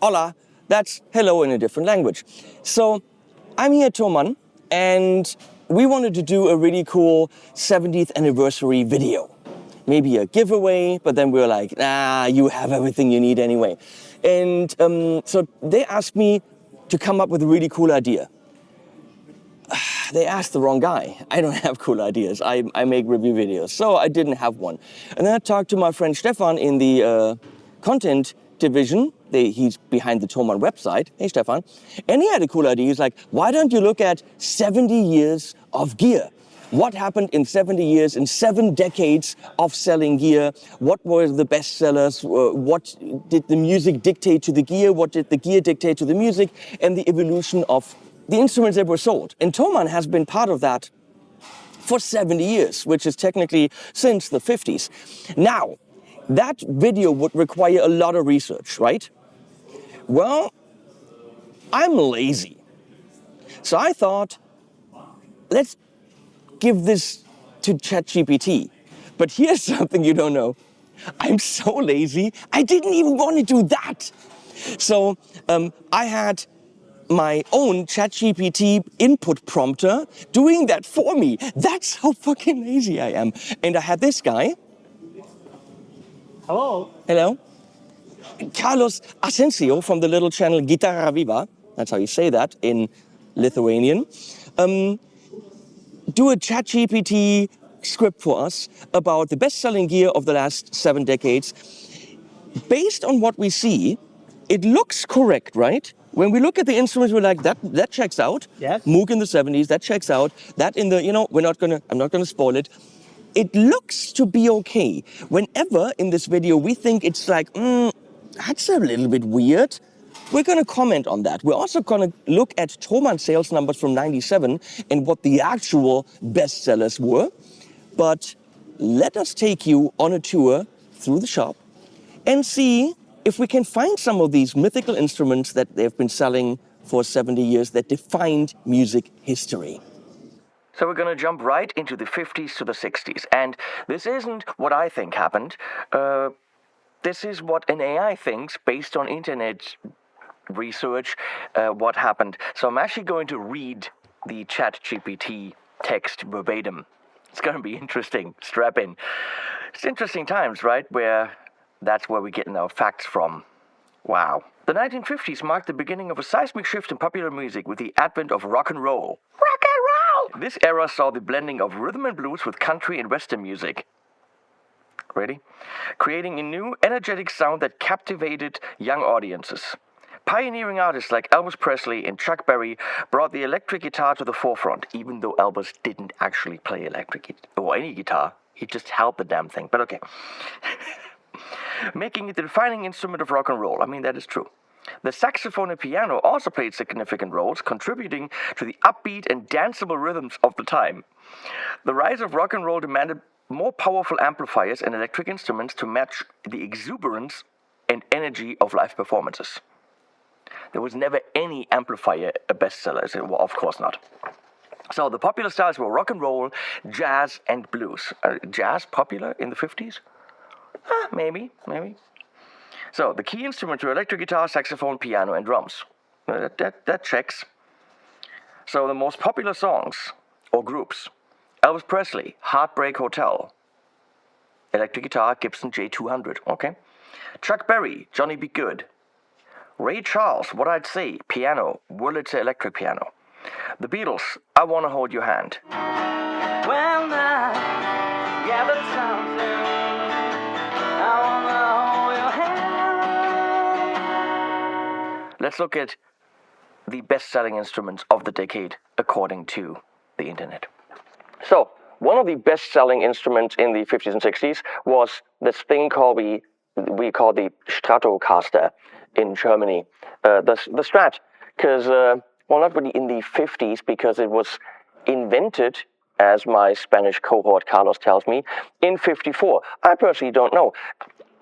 hola, that's hello in a different language. So I'm here at Thomann, and we wanted to do a really cool 70th anniversary video. Maybe a giveaway, but then we were like, nah, you have everything you need anyway. And so they asked me to come up with a really cool idea. They asked the wrong guy. I don't have cool ideas. I make review videos, so I didn't have one. And then I talked to my friend Stefan in the content division. He's behind the Thomann website. Hey, Stefan. And he had a cool idea. He's like, why don't you look at 70 years of gear? What happened in 70 years, in 7 decades of selling gear? What were the best sellers? What did the music dictate to the gear? What did the gear dictate to the music? And the evolution of the instruments that were sold. And Thomann has been part of that for 70 years, which is technically since the 50s. Now, that video would require a lot of research, right? Well, I'm lazy. So I thought, let's give this to ChatGPT. But here's something you don't know. I'm so lazy, I didn't even want to do that. So I had my own ChatGPT input prompter doing that for me. That's how fucking lazy I am. And I had this guy. Hello. Carlos Asensio from the little channel Guitarra Viva. That's how you say that in Lithuanian. Do a ChatGPT script for us about the best-selling gear of the last 7 decades. Based on what we see, it looks correct, right? When we look at the instruments, we're like, that checks out. Yes. Moog in the 70s, that checks out. That in the, I'm not gonna spoil it. It looks to be okay. Whenever in this video we think it's like, that's a little bit weird, we're gonna comment on that. We're also gonna look at Thomann sales numbers from 97 and what the actual bestsellers were. But let us take you on a tour through the shop and see if we can find some of these mythical instruments that they've been selling for 70 years that defined music history. So we're going to jump right into the 50s to the 60s. And this isn't what I think happened. This is what an AI thinks based on internet research, what happened. So I'm actually going to read the ChatGPT text verbatim. It's going to be interesting. Strap in. It's interesting times, right? That's where we're getting our facts from. Wow. The 1950s marked the beginning of a seismic shift in popular music with the advent of rock and roll. Rock and roll! This era saw the blending of rhythm and blues with country and western music. Ready? Creating a new, energetic sound that captivated young audiences. Pioneering artists like Elvis Presley and Chuck Berry brought the electric guitar to the forefront, even though Elvis didn't actually play electric guitar or any guitar. He just held the damn thing, but okay. Making it the defining instrument of rock and roll. I mean, that is true. The saxophone and piano also played significant roles, contributing to the upbeat and danceable rhythms of the time. The rise of rock and roll demanded more powerful amplifiers and electric instruments to match the exuberance and energy of live performances. There was never any amplifier a bestseller. Well, of course not. So the popular styles were rock and roll, jazz, and blues. Jazz popular in the 50s? Maybe. So, the key instruments were electric guitar, saxophone, piano, and drums. That checks. So, the most popular songs, or groups. Elvis Presley, Heartbreak Hotel. Electric guitar, Gibson J200, okay. Chuck Berry, Johnny B. Good. Ray Charles, What I'd Say, piano, Wurlitzer electric piano. The Beatles, I Wanna Hold Your Hand. Well, now, yeah, that sounds good. Let's look at the best-selling instruments of the decade according to the internet. So, one of the best-selling instruments in the 50s and 60s was this thing called we call the Stratocaster in Germany. The Strat, because, not really in the 50s, because it was invented, as my Spanish cohort Carlos tells me, in 54. I personally don't know.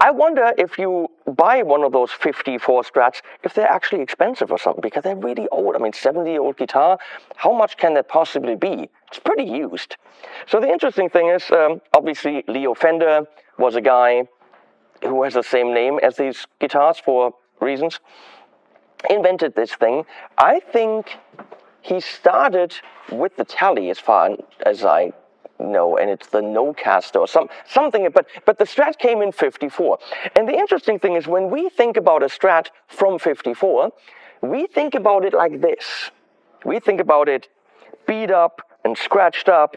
I wonder if you buy one of those 54 Strats, if they're actually expensive or something, because they're really old. I mean, 70-year-old guitar, how much can that possibly be? It's pretty used. So the interesting thing is, obviously, Leo Fender was a guy who has the same name as these guitars for reasons. invented this thing. I think he started with the Tele, as far as I know, and it's the Nocaster or something. But the Strat came in '54, and the interesting thing is when we think about a Strat from '54, we think about it like this. We think about it beat up and scratched up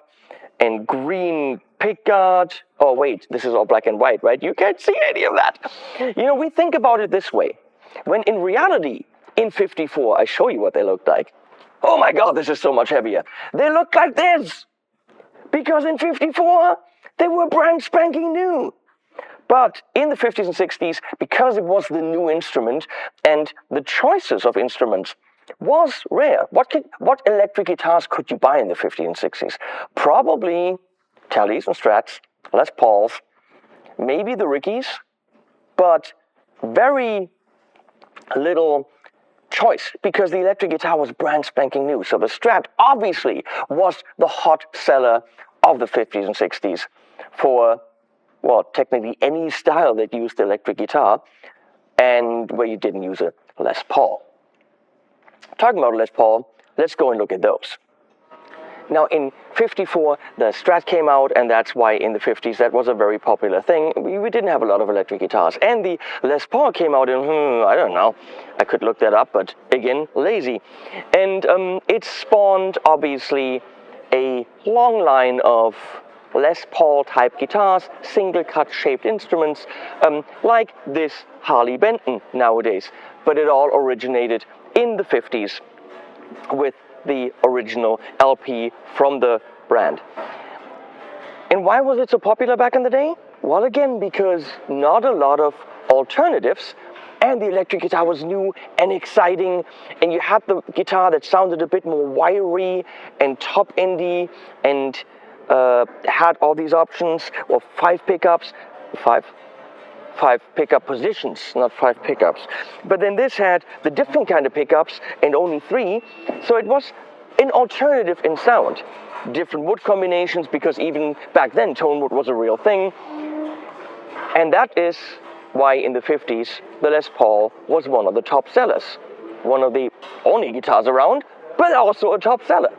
and green pickguard. Oh wait, this is all black and white, right? You can't see any of that. You know, we think about it this way. When in reality, in '54, I show you what they looked like. Oh my God, this is so much heavier. They looked like this. Because in '54, they were brand spanking new. But in the '50s and '60s, because it was the new instrument and the choices of instruments was rare. What electric guitars could you buy in the '50s and '60s? Probably Teles and Strats, Les Pauls, maybe the Rickies, but very little choice because the electric guitar was brand spanking new. So the Strat obviously was the hot seller of the '50s and '60s for, well, technically any style that used electric guitar and where you didn't use a Les Paul. Talking about Les Paul, let's go and look at those. Now in '54, the Strat came out, and that's why in the '50s that was a very popular thing. We didn't have a lot of electric guitars. And the Les Paul came out in, I don't know, I could look that up, but again, lazy. And it spawned, obviously, a long line of Les Paul type guitars, single cut shaped instruments, like this Harley Benton nowadays. But it all originated in the '50s with the original LP from the brand. And why was it so popular back in the day? Well, again, because not a lot of alternatives, and the electric guitar was new and exciting, and you had the guitar that sounded a bit more wiry and top-endy and had all these options, or five pickups, five pickup positions, not five pickups. But then this had the different kind of pickups and only three, so it was an alternative in sound. Different wood combinations, because even back then tone wood was a real thing. And that is why in the '50s the Les Paul was one of the top sellers. One of the only guitars around, but also a top seller.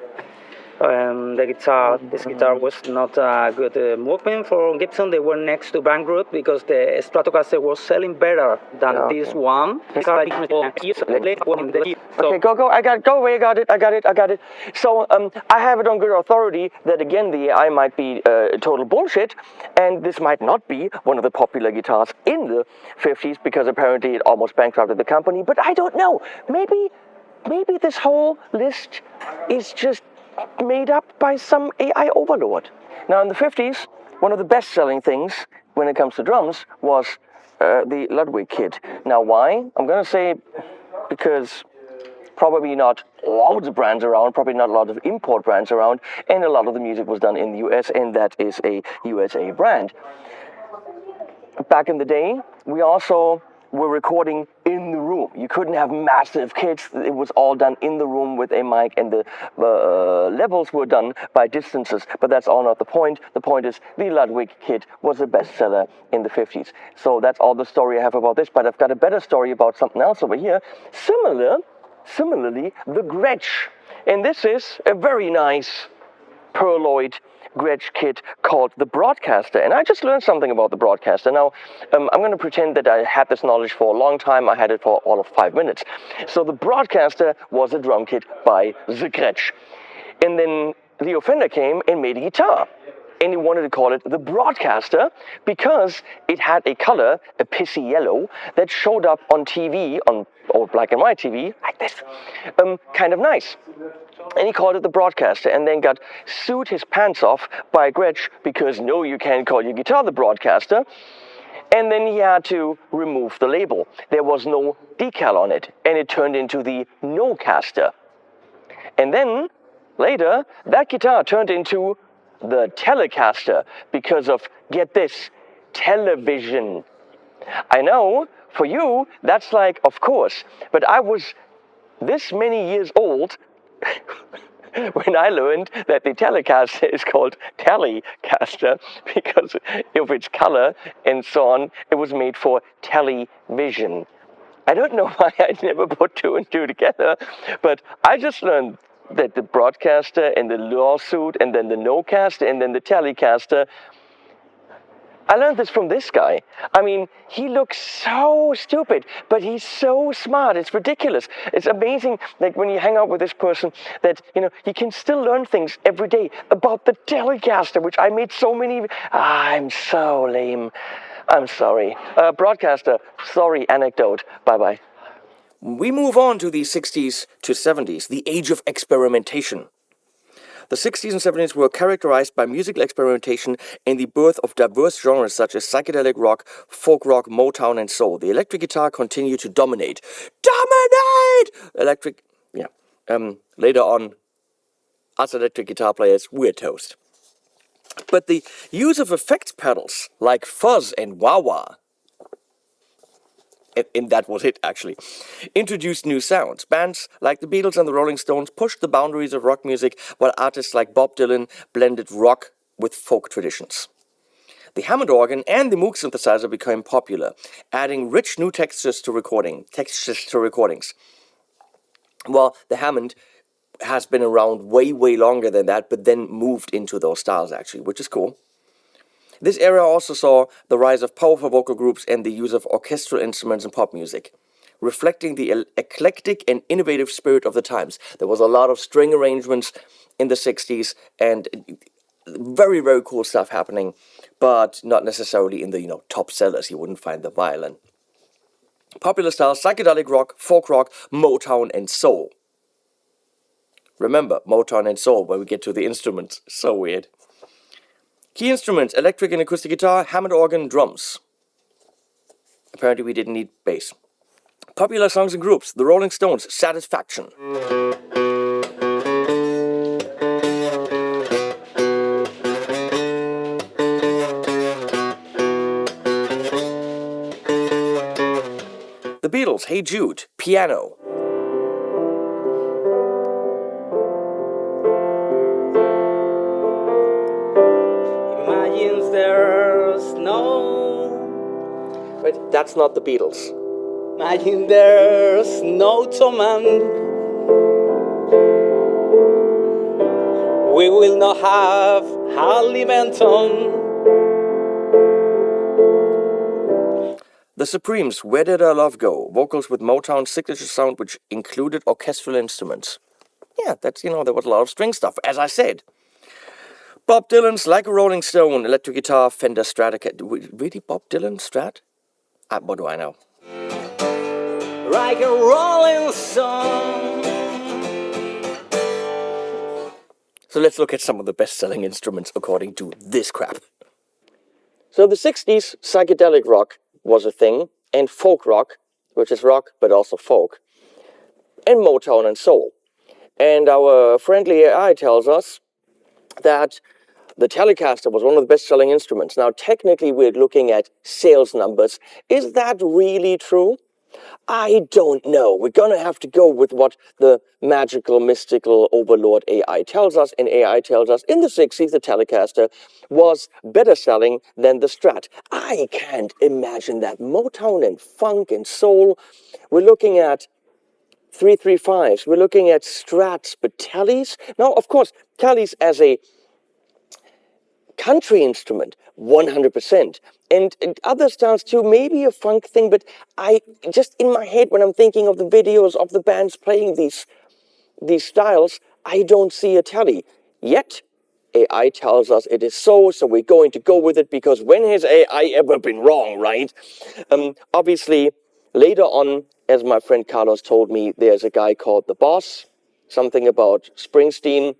This guitar was not a good movement for Gibson. They were next to bankrupt because the Stratocaster was selling better than this one. Okay, go. I got it. So I have it on good authority that again the AI might be total bullshit, and this might not be one of the popular guitars in the '50s because apparently it almost bankrupted the company. But I don't know. Maybe this whole list is just made up by some AI overlord. Now in the '50s, one of the best-selling things when it comes to drums was the Ludwig kit. Now why? I'm gonna say because probably not loads of brands around, probably not a lot of import brands around, and a lot of the music was done in the US, and that is a USA brand. Back in the day, we also were recording in the room. You couldn't have massive kits. It was all done in the room with a mic, and the levels were done by distances. But that's all not the point. The point is the Ludwig kit was a bestseller in the '50s. So that's all the story I have about this. But I've got a better story about something else over here. Similarly, the Gretsch. And this is a very nice Pearloid Gretsch kit called the Broadcaster, and I just learned something about the Broadcaster. Now, I'm going to pretend that I had this knowledge for a long time. I had it for all of 5 minutes. So the Broadcaster was a drum kit by the Gretsch. And then Leo Fender came and made a guitar. And he wanted to call it the Broadcaster because it had a color, a pissy yellow, that showed up on TV, on old black and white TV, like this, kind of nice. And he called it the Broadcaster, and then got sued his pants off by Gretsch because no, you can't call your guitar the Broadcaster. And then he had to remove the label. There was no decal on it, and it turned into the Nocaster. And then later, that guitar turned into the Telecaster because of, get this, television. I know, for you, that's like, of course, but I was this many years old when I learned that the Telecaster is called Telecaster because of its color and so on. It was made for television. I don't know why I never put two and two together, but I just learned that the broadcaster and the lawsuit and then the no-caster and then the telecaster, I learned this from this guy. I mean, he looks so stupid, but he's so smart. It's ridiculous. It's amazing, like when you hang out with this person, that, you know, he can still learn things every day about the Telecaster, which I made so many. I'm so lame. I'm sorry. Broadcaster, sorry, anecdote. Bye-bye. We move on to the 60s to 70s, the age of experimentation. The 60s and 70s were characterized by musical experimentation and the birth of diverse genres such as psychedelic rock, folk rock, Motown, and soul. The electric guitar continued to dominate. Electric, yeah. Later on, us electric guitar players, we're toast. But the use of effects pedals like fuzz and wah-wah, and that was it, actually, introduced new sounds. Bands like the Beatles and the Rolling Stones pushed the boundaries of rock music, while artists like Bob Dylan blended rock with folk traditions. The Hammond organ and the Moog synthesizer became popular, adding rich new textures to recordings. Well, the Hammond has been around way, way longer than that, but then moved into those styles, actually, which is cool. This era also saw the rise of powerful vocal groups and the use of orchestral instruments in pop music, reflecting the eclectic and innovative spirit of the times. There was a lot of string arrangements in the 60s and very, very cool stuff happening, but not necessarily in the, you know, top sellers. You wouldn't find the violin. Popular styles: psychedelic rock, folk rock, Motown, and soul. Remember, Motown and soul, where we get to the instruments. So weird. Key instruments: electric and acoustic guitar, Hammond organ, drums. Apparently we didn't need bass. Popular songs and groups: the Rolling Stones, Satisfaction. The Beatles, Hey Jude, piano. Imagine there's no. But that's not the Beatles. Imagine there's no Thomann. We will not have Harley Benton. The Supremes, Where Did Our Love Go? Vocals with Motown's signature sound, which included orchestral instruments. Yeah, that's, you know, there was a lot of string stuff, as I said. Bob Dylan's Like a Rolling Stone, electric guitar, Fender Stratocaster. Really, Bob Dylan Strat? What do I know? Like a rolling stone. So let's look at some of the best-selling instruments according to this crap. So the 60s, psychedelic rock was a thing, and folk rock, which is rock but also folk, and Motown and soul. And our friendly AI tells us that the Telecaster was one of the best-selling instruments. Now, technically, we're looking at sales numbers. Is that really true? I don't know. We're going to have to go with what the magical, mystical overlord AI tells us. And AI tells us in the 60s, the Telecaster was better selling than the Strat. I can't imagine that. Motown and funk and soul. We're looking at 335s. We're looking at Strats, but Tellies? Now, of course, Tellies as a country instrument, 100%. And other styles too, maybe a funk thing, but I just in my head when I'm thinking of the videos of the bands playing these styles, I don't see a telly. Yet, AI tells us it is so we're going to go with it, because when has AI ever been wrong, right? Obviously, later on, as my friend Carlos told me, there's a guy called The Boss, something about Springsteen,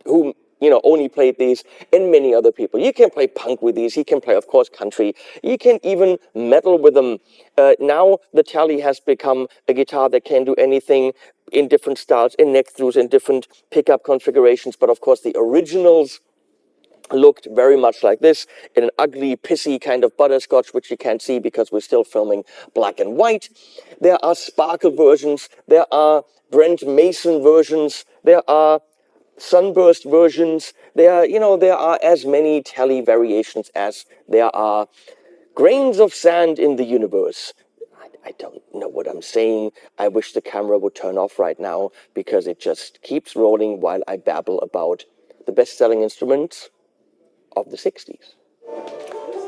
who, you know, only played these, and many other people. You can play punk with these. You can play, of course, country. You can even metal with them. Now the Tele has become a guitar that can do anything in different styles, in neck throughs, in different pickup configurations. But of course, the originals looked very much like this, in an ugly, pissy kind of butterscotch, which you can't see because we're still filming black and white. There are sparkle versions. There are Brent Mason versions. There are sunburst versions. There are as many Tele variations as there are grains of sand in the universe. I don't know what I'm saying. I wish the camera would turn off right now because it just keeps rolling while I babble about the best-selling instruments of the 60s.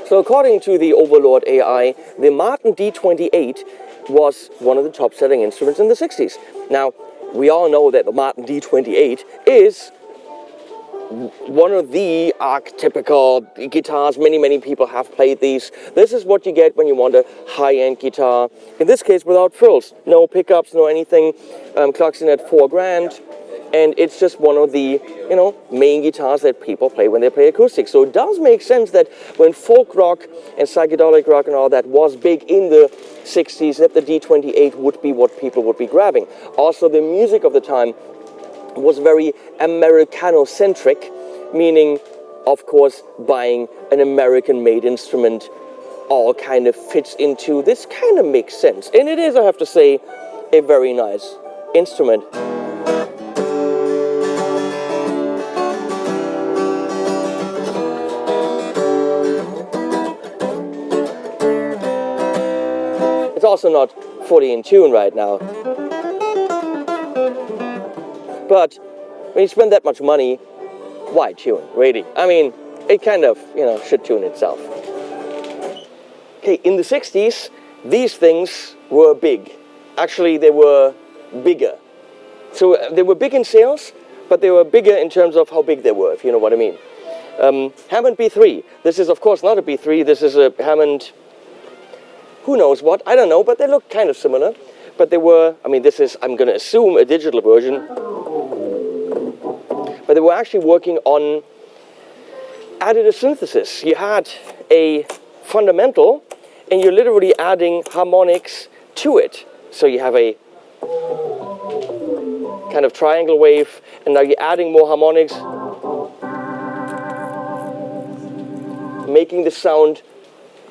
So according to the Overlord AI, the Martin D28 was one of the top-selling instruments in the 60s. Now, we all know that the Martin D28 is one of the archetypical guitars. Many people have played these. This is what you get when you want a high-end guitar. In this case, without frills, no pickups, no anything. Clocks in at $4,000, and it's just one of the main guitars that people play when they play acoustic. So it does make sense that when folk rock and psychedelic rock and all that was big in the 60s, that the D28 would be what people would be grabbing. Also, the music of the time was very Americano-centric, meaning, of course, buying an American-made instrument all kind of fits into this, kind of makes sense. And it is, I have to say, a very nice instrument. It's also not fully in tune right now. But when you spend that much money, why tune, really? I mean, it kind of, should tune itself. Okay, in the 60s, these things were big. Actually, they were bigger. So they were big in sales, but they were bigger in terms of how big they were, if you know what I mean. Hammond B3. This is, of course, not a B3. This is a Hammond, who knows what, I don't know, but they look kind of similar. But they were, this is, I'm going to assume, a digital version. But they were actually working on additive synthesis. You had a fundamental, and you're literally adding harmonics to it. So you have a kind of triangle wave, and now you're adding more harmonics, making the sound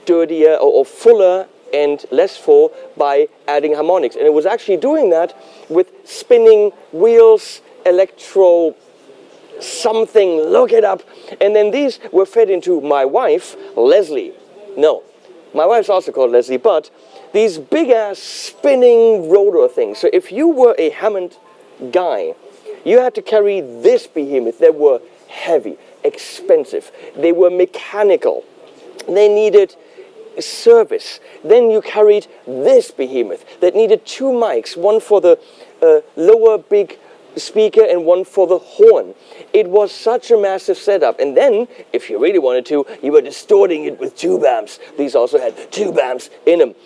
dirtier or fuller and less full by adding harmonics. And it was actually doing that with spinning wheels, electro something, look it up. And then these were fed into my wife, Leslie. No, my wife's also called Leslie, but these big-ass spinning rotor things. So if you were a Hammond guy, you had to carry this behemoth. They were heavy, expensive. They were mechanical. They needed service. Then you carried this behemoth that needed two mics, one for the lower big speaker and one for the horn. It was such a massive setup. And then, if you really wanted to, you were distorting it with tube amps. These also had tube amps in them.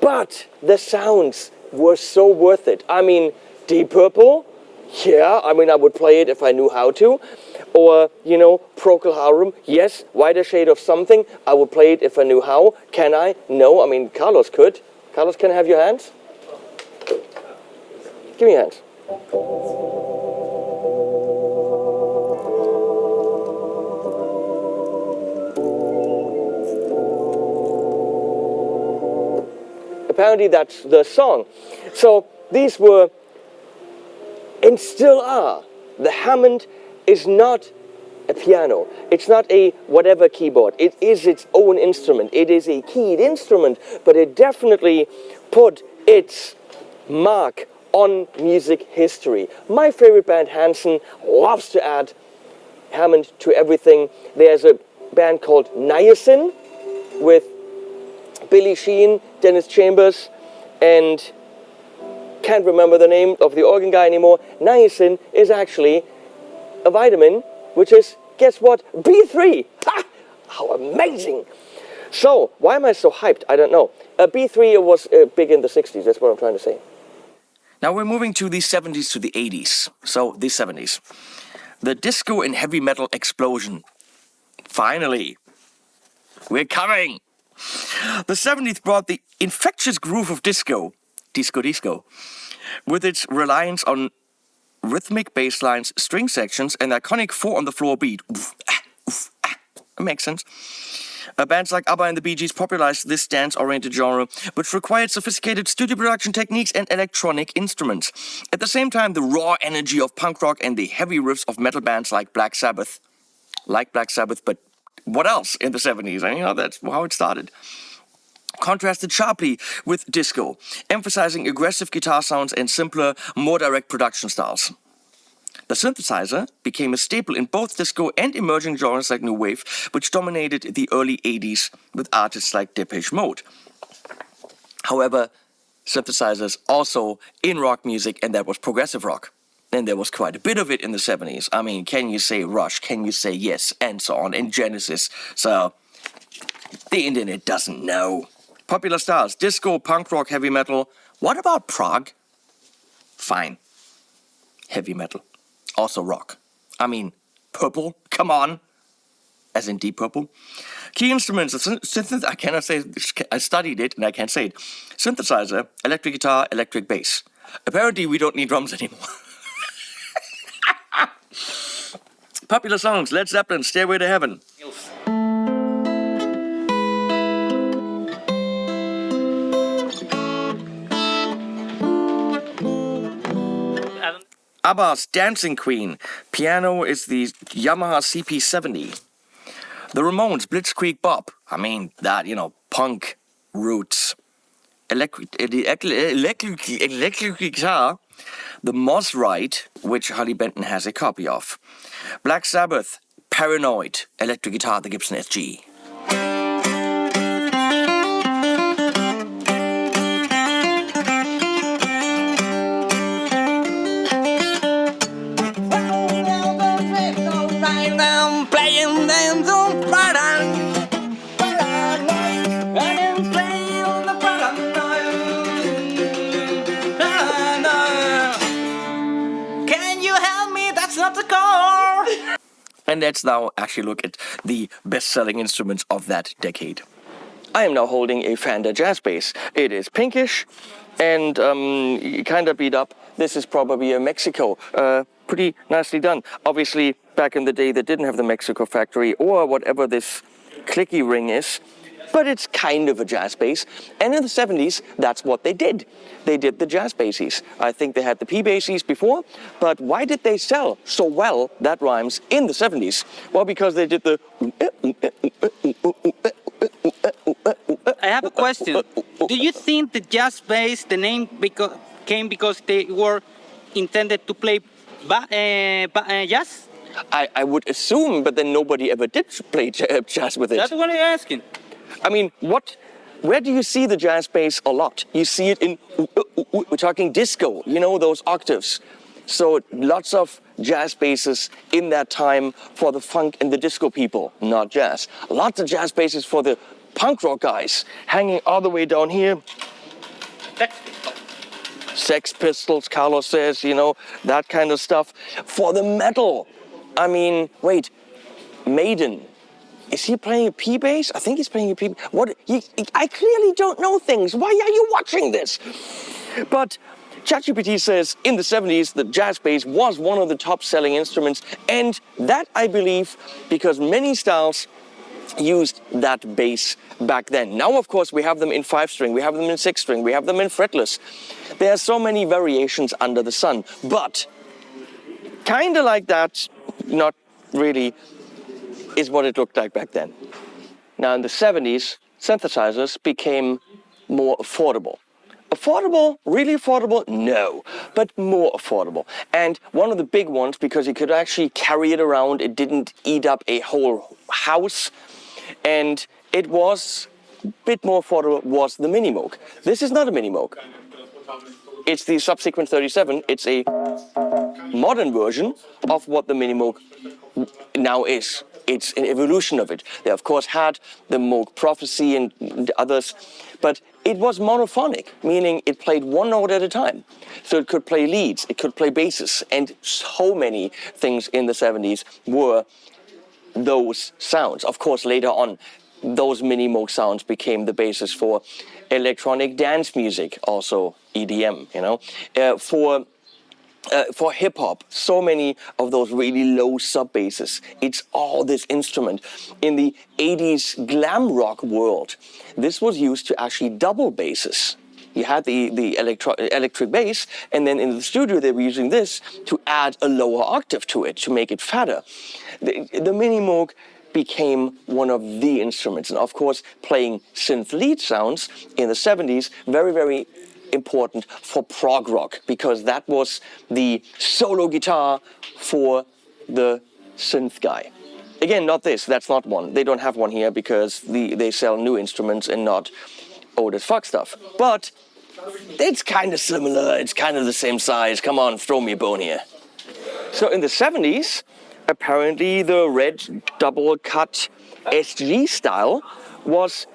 But the sounds were so worth it. Deep Purple, yeah, I would play it if I knew how to. Or, Procol Harum, yes, Whiter Shade of Something, I would play it if I knew how. Can I? No, Carlos could. Carlos, can I have your hands? Give me your hands. Apparently that's the song. So these were, and still are, the Hammond is not a piano. It's not a whatever keyboard. It is its own instrument. It is a keyed instrument, but it definitely put its mark on music history. My favorite band, Hanson, loves to add Hammond to everything. There's a band called Niacin with Billy Sheehan, Dennis Chambers, and can't remember the name of the organ guy anymore. Niacin is actually a vitamin, which is, guess what? B3! Ha! How amazing! So, why am I so hyped? I don't know. B3 was big in the 60s, that's what I'm trying to say. Now we're moving to the 70s to the 80s. So, the 70s. The disco and heavy metal explosion. Finally! We're coming! The 70s brought the infectious groove of disco, disco, with its reliance on rhythmic bass lines, string sections, and the iconic four-on-the-floor beat. It makes sense. Bands like ABBA and the Bee Gees popularized this dance-oriented genre, which required sophisticated studio production techniques and electronic instruments. At the same time, the raw energy of punk rock and the heavy riffs of metal bands like Black Sabbath, but what else in the 70s? That's how it started. contrasted sharply with disco, emphasizing aggressive guitar sounds and simpler, more direct production styles. The synthesizer became a staple in both disco and emerging genres like new wave, which dominated the early 80s with artists like Depeche Mode. However, synthesizers also in rock music, and that was progressive rock. And there was quite a bit of it in the 70s. I mean, can you say Rush? Can you say Yes? And so on, and Genesis. So, the internet doesn't know. Popular styles: disco, punk rock, heavy metal. What about prog? Fine. Heavy metal. Also rock. I mean, Purple, come on. As in Deep Purple. Key instruments, I cannot say, I studied it and I can't say it. Synthesizer, electric guitar, electric bass. Apparently we don't need drums anymore. Popular songs: Led Zeppelin, Stairway to Heaven. ABBA's Dancing Queen. Piano is the Yamaha CP70. The Ramones, Blitzkrieg Bob. I mean, that, punk roots. Electric guitar. The Moss Rite, which Harley Benton has a copy of. Black Sabbath, Paranoid. Electric guitar, the Gibson SG. And let's now actually look at the best-selling instruments of that decade. I am now holding a Fender Jazz Bass. It is pinkish and kind of beat up. This is probably a Mexico. Pretty nicely done. Obviously, back in the day, they didn't have the Mexico factory or whatever this clicky ring is. But it's kind of a jazz bass. And in the 70s, that's what they did. They did the jazz basses. I think they had the P basses before, but why did they sell so well, that rhymes, in the 70s? Well, because they did the... I have a question. Do you think the jazz bass, the name came because they were intended to play jazz? I would assume, but then nobody ever did play jazz with it. That's what I'm asking. I mean, where do you see the jazz bass a lot? You see it in, we're talking disco, those octaves. So lots of jazz basses in that time for the funk and the disco people, not jazz. Lots of jazz basses for the punk rock guys, hanging all the way down here. Sex Pistols, Carlos says, that kind of stuff. For the metal, I mean, wait, Maiden. Is he playing a P bass? I think he's playing a P. What? I clearly don't know things. Why are you watching this? But ChatGPT says in the 70s, the jazz bass was one of the top selling instruments. And that, I believe, because many styles used that bass back then. Now, of course, we have them in 5-string, we have them in 6-string, we have them in fretless. There are so many variations under the sun. But kind of like that, not really, is what it looked like back then. Now in the 70s, synthesizers became more affordable. Affordable? Really affordable? No, but more affordable. And one of the big ones, because you could actually carry it around, it didn't eat up a whole house, and it was a bit more affordable, was the Mini Moog. This is not a Mini Moog. It's the Subsequent 37. It's a modern version of what the Mini Moog now is. It's an evolution of it. They, of course, had the Moog Prophecy and others, but it was monophonic, meaning it played one note at a time. So it could play leads, it could play basses, and so many things in the 70s were those sounds. Of course, later on, those Mini Moog sounds became the basis for electronic dance music, also EDM, for hip-hop, so many of those really low sub-basses. It's all this instrument. In the 80s glam rock world, this was used to actually double basses. You had the electric bass, and then in the studio they were using this to add a lower octave to it, to make it fatter. The Mini Moog became one of the instruments. And of course, playing synth lead sounds in the 70s, very, very important for prog rock, because that was the solo guitar for the synth guy. Again, not this, that's not one. They don't have one here because they sell new instruments and not old as fuck stuff. But it's kind of similar, it's kind of the same size. Come on, throw me a bone here. So in the 70s, apparently the red double cut SG style was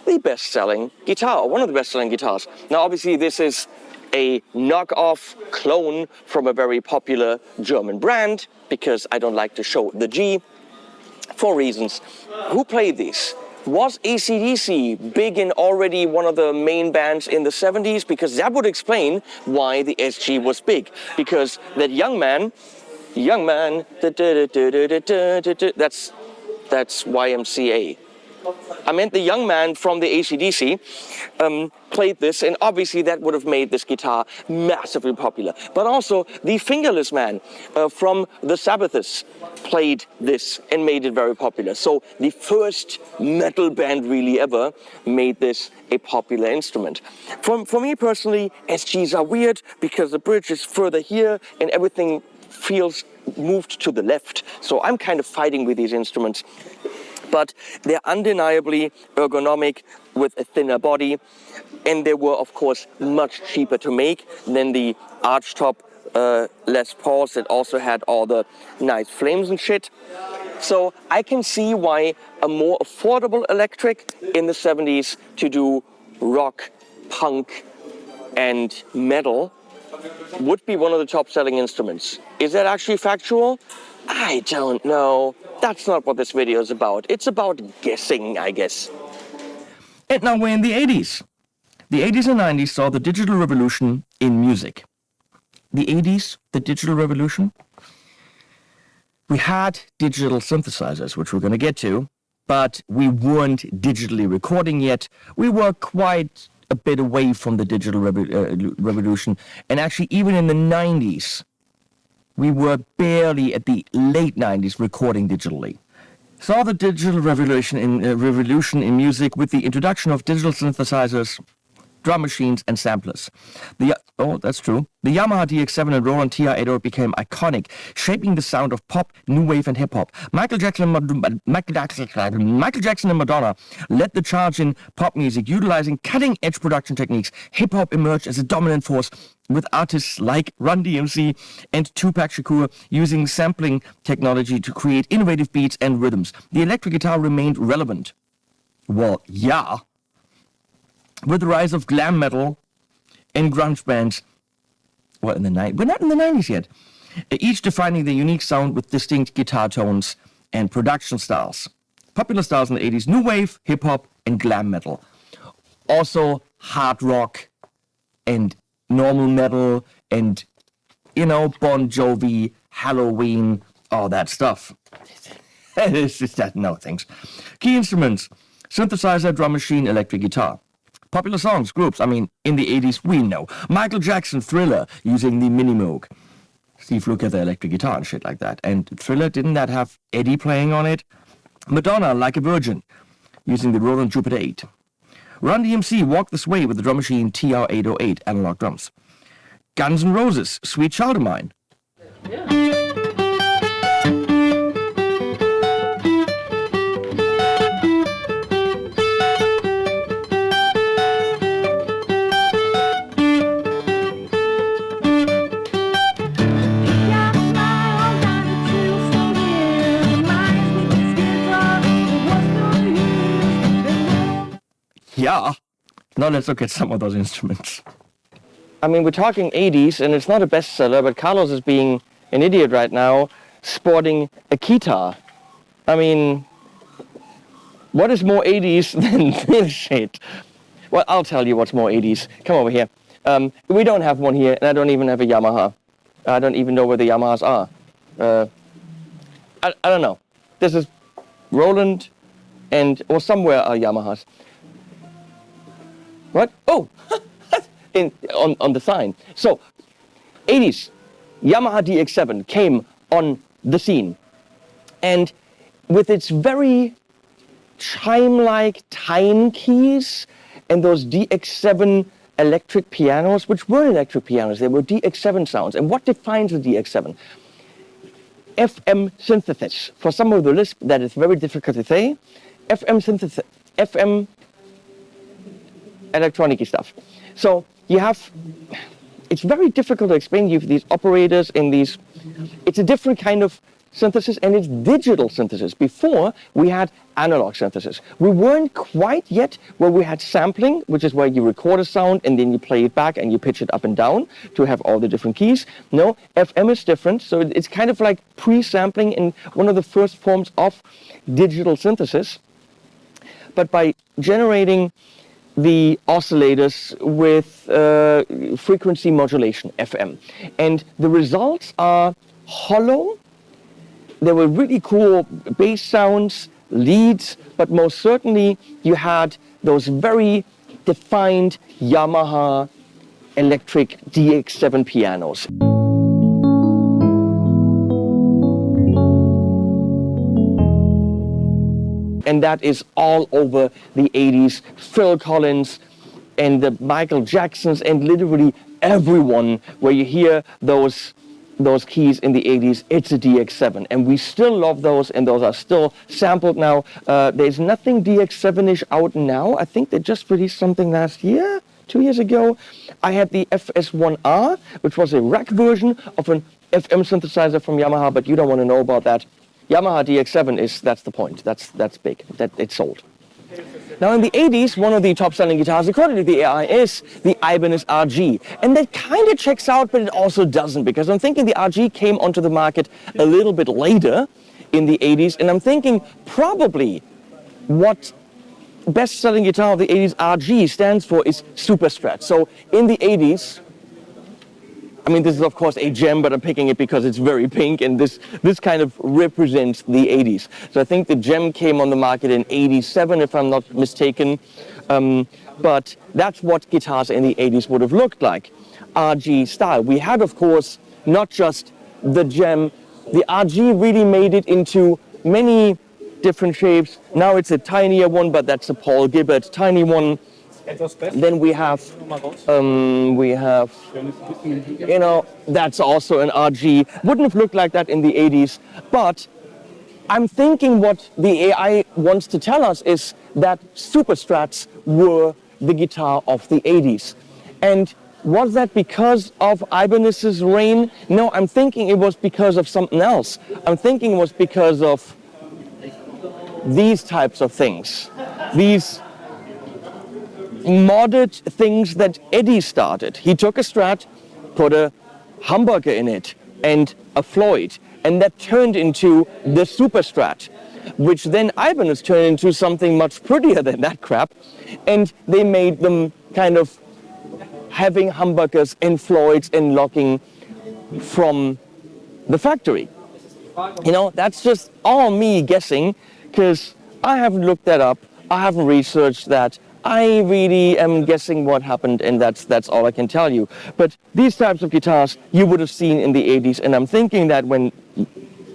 the best-selling guitar, or one of the best-selling guitars. Now obviously this is a knockoff clone from a very popular German brand, because I don't like to show the G, for reasons. Who played these? Was AC/DC big in already one of the main bands in the 70s? Because that would explain why the SG was big. Because that young man, that's YMCA. I meant the young man from the AC/DC played this, and obviously that would have made this guitar massively popular. But also the Fingerless Man from the Sabbaths played this and made it very popular. So the first metal band really ever made this a popular instrument. For me personally, SGs are weird because the bridge is further here and everything feels moved to the left. So I'm kind of fighting with these instruments. But they're undeniably ergonomic with a thinner body, and they were of course much cheaper to make than the archtop Les Pauls that also had all the nice flames and shit. So I can see why a more affordable electric in the 70s to do rock, punk and metal would be one of the top selling instruments. Is that actually factual? I don't know. That's not what this video is about. It's about guessing, I guess. And now we're in the 80s. The 80s and 90s saw the digital revolution in music. The 80s, the digital revolution. We had digital synthesizers, which we're going to get to, but we weren't digitally recording yet. We were quite a bit away from the digital revolution. And actually, even in the 90s, we were barely at the late 90s recording digitally. Saw the digital revolution in music with the introduction of digital synthesizers, drum machines, and samplers. That's true. The Yamaha DX7 and Roland TR-808 became iconic, shaping the sound of pop, new wave, and hip-hop. Michael Jackson and Madonna led the charge in pop music, utilizing cutting-edge production techniques. Hip-hop emerged as a dominant force, with artists like Run DMC and Tupac Shakur using sampling technology to create innovative beats and rhythms. The electric guitar remained relevant. Well, yeah. With the rise of glam metal and grunge bands, we're not in the 90s yet, each defining their unique sound with distinct guitar tones and production styles. Popular styles in the 80s, new wave, hip-hop, and glam metal. Also hard rock and normal metal and, Bon Jovi, Halloween, all that stuff. It's just that, no thanks. Key instruments, synthesizer, drum machine, electric guitar. Popular songs, groups, in the 80s, we know. Michael Jackson, Thriller, using the Mini Moog. Steve Lukather, the electric guitar and shit like that. And Thriller, didn't that have Eddie playing on it? Madonna, Like a Virgin, using the Roland Jupiter 8. Run DMC, Walk This Way with the drum machine TR-808 analog drums. Guns N' Roses, Sweet Child of Mine. Yeah. Now let's look at some of those instruments. We're talking 80s, and it's not a bestseller, but Carlos is being an idiot right now, sporting a guitar. What is more 80s than this shit? Well, I'll tell you what's more 80s. Come over here. We don't have one here, and I don't even have a Yamaha. I don't even know where the Yamahas are. I don't know. This is Roland, or somewhere are Yamahas. What? Oh, on the sign. So, 80s, Yamaha DX7 came on the scene. And with its very chime-like tine keys and those DX7 electric pianos, which were electric pianos, they were DX7 sounds. And what defines a DX7? FM synthesis. For some of the Lisp, that is very difficult to say. FM synthesis, FM electronic stuff. So you have, it's very difficult to explain. You have these operators in these, it's a different kind of synthesis, and it's digital synthesis. Before, we had analog synthesis. We weren't quite yet where we had sampling, which is where you record a sound and then you play it back and you pitch it up and down to have all the different keys. No, FM is different, so it's kind of like pre-sampling in one of the first forms of digital synthesis. But by generating the oscillators with frequency modulation, FM. And the results are hollow. There were really cool bass sounds, leads, but most certainly you had those very defined Yamaha electric DX7 pianos. And that is all over the 80s. Phil Collins and the Michael Jacksons and literally everyone, where you hear those keys in the 80s, it's a DX7. And we still love those, and those are still sampled now. There's nothing DX7-ish out now. I think they just released something last year, 2 years ago. I had the FS1R, which was a rack version of an FM synthesizer from Yamaha, but you don't want to know about that. Yamaha DX7 that's the point. That's big. It's sold. Now in the 80s, one of the top-selling guitars, according to the AI, is the Ibanez RG. And that kind of checks out, but it also doesn't, because I'm thinking the RG came onto the market a little bit later in the 80s, and I'm thinking probably what best-selling guitar of the 80s RG stands for is Super Strat. So in the 80s, I mean, this is of course a gem, but I'm picking it because it's very pink, and this kind of represents the 80s. So I think the gem came on the market in 87, if I'm not mistaken. But that's what guitars in the 80s would have looked like, RG style. We had, of course, not just the gem. The RG really made it into many different shapes. Now it's a tinier one, but that's a Paul Gilbert tiny one. Then we have, you know, that's also an RG. Wouldn't have looked like that in the 80s, but I'm thinking what the AI wants to tell us is that Super Strats were the guitar of the 80s. And was that because of Ibanez's reign? No, I'm thinking it was because of something else. I'm thinking it was because of these types of things. These modded things that Eddie started. He took a Strat, put a humbucker in it, and a Floyd, and that turned into the Super Strat, which then Ibanez turned into something much prettier than that crap, and they made them kind of having humbuckers and Floyds and locking from the factory. You know, that's just all me guessing, because I haven't looked that up, I haven't researched that. I really am guessing what happened, and that's all I can tell you. But these types of guitars you would have seen in the 80s, and I'm thinking that when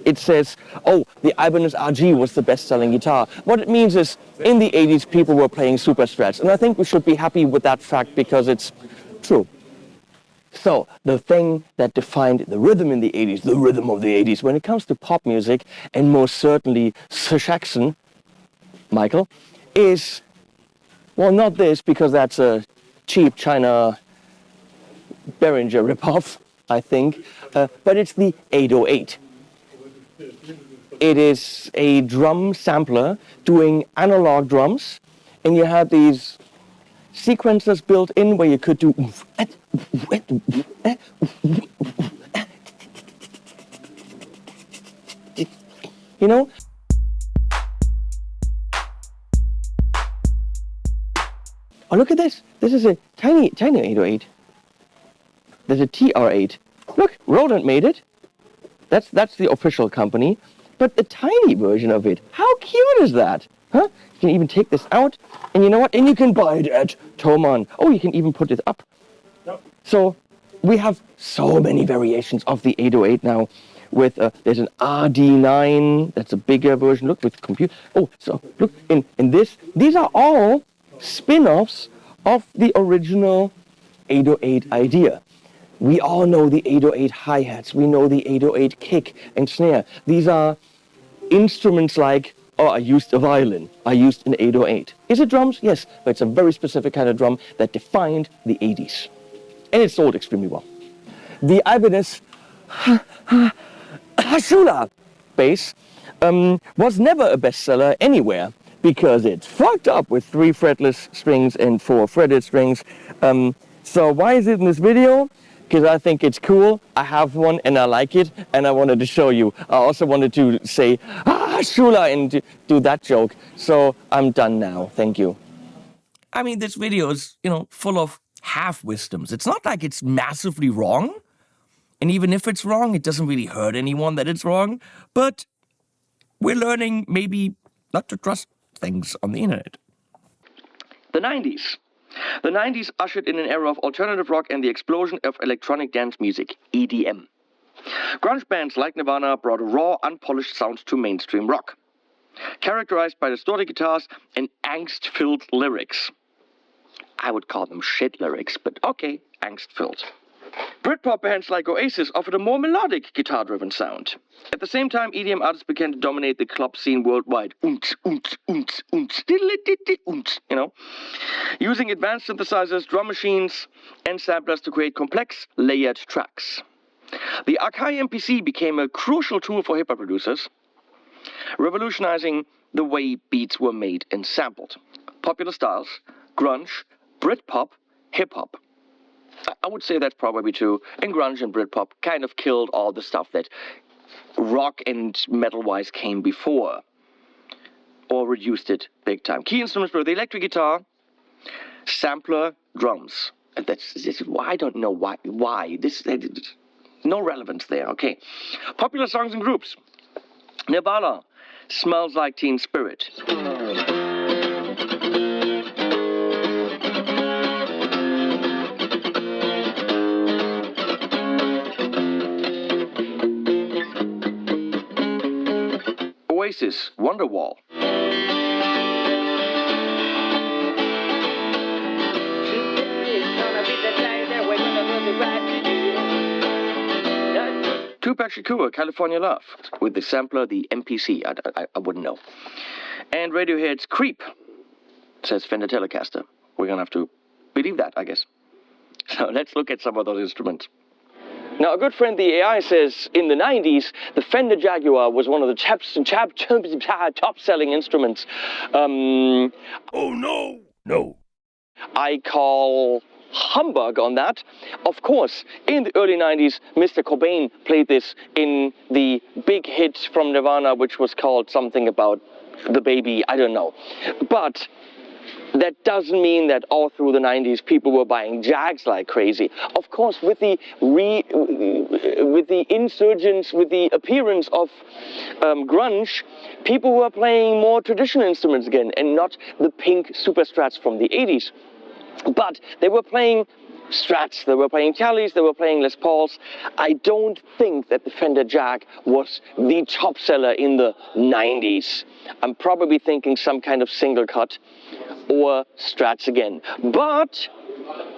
it says, oh, the Ibanez RG was the best-selling guitar, what it means is in the 80s people were playing Super Strats, and I think we should be happy with that fact because it's true. So the thing that defined the rhythm in the 80s, the rhythm of the 80s, when it comes to pop music, and most certainly Sir Jackson, Michael, is, well, not this, because that's a cheap China Behringer ripoff, I think, but it's the 808. It is a drum sampler doing analog drums, and you had these sequencers built in where you could do, you know? Oh, look at this. This is a tiny 808. There's a TR8. Look, Rodent made it. That's the official company. But the tiny version of it, how cute is that? Huh? You can even take this out, and you know what? And you can buy it at Thomann. Oh, you can even put it up. So we have so many variations of the 808 now. With there's an RD9, that's a bigger version. Look, with compute. Oh, so look in this. These are all spin-offs of the original 808 idea. We all know the 808 hi-hats. We know the 808 kick and snare. These are instruments like, oh, I used a violin. I used an 808. Is it drums? Yes, but it's a very specific kind of drum that defined the 80s. And it sold extremely well. The Ibanez Shula bass was never a bestseller anywhere because it's fucked up with 3 fretless strings and 4 fretted strings. So why is it in this video? Because I think it's cool, I have one and I like it, and I wanted to show you. I also wanted to say, Shula, and do that joke. So I'm done now, thank you. I mean, this video is, full of half-wisdoms. It's not like it's massively wrong. And even if it's wrong, it doesn't really hurt anyone that it's wrong. But we're learning maybe not to trust things on the internet. The 90s. The 90s ushered in an era of alternative rock and the explosion of electronic dance music, EDM. Grunge bands like Nirvana brought raw, unpolished sounds to mainstream rock, characterized by distorted guitars and angst-filled lyrics. I would call them shit lyrics, but okay, angst-filled. Britpop bands like Oasis offered a more melodic, guitar-driven sound. At the same time, EDM artists began to dominate the club scene worldwide. Using advanced synthesizers, drum machines, and samplers to create complex, layered tracks. The Akai MPC became a crucial tool for hip-hop producers, revolutionizing the way beats were made and sampled. Popular styles, grunge, Britpop, hip-hop. I would say that's probably true. And grunge and Britpop kind of killed all the stuff that rock and metal-wise came before, or reduced it big time. Key instruments were the electric guitar, sampler, drums. And that's I don't know why. No relevance there. Okay. Popular songs and groups. Nirvana, Smells Like Teen Spirit. Oasis, Wonderwall. Tupac Shakur, California Love, with the sampler, the MPC. I wouldn't know. And Radiohead's Creep, says Fender Telecaster. We're going to have to believe that, I guess. So let's look at some of those instruments. Now, a good friend, the AI, says in the 90s, the Fender Jaguar was one of the top-selling instruments. Oh, no. No. I call humbug on that. Of course, in the early 90s, Mr. Cobain played this in the big hit from Nirvana, which was called something about the baby, I don't know. But that doesn't mean that all through the 90s people were buying Jags like crazy. Of course, with the insurgence, with the appearance of grunge, people were playing more traditional instruments again, and not the pink super strats from the 80s. But they were playing Strats, they were playing Tallys, they were playing Les Pauls. I don't think that the Fender Jag was the top seller in the 90s. I'm probably thinking some kind of single cut or Strats again. But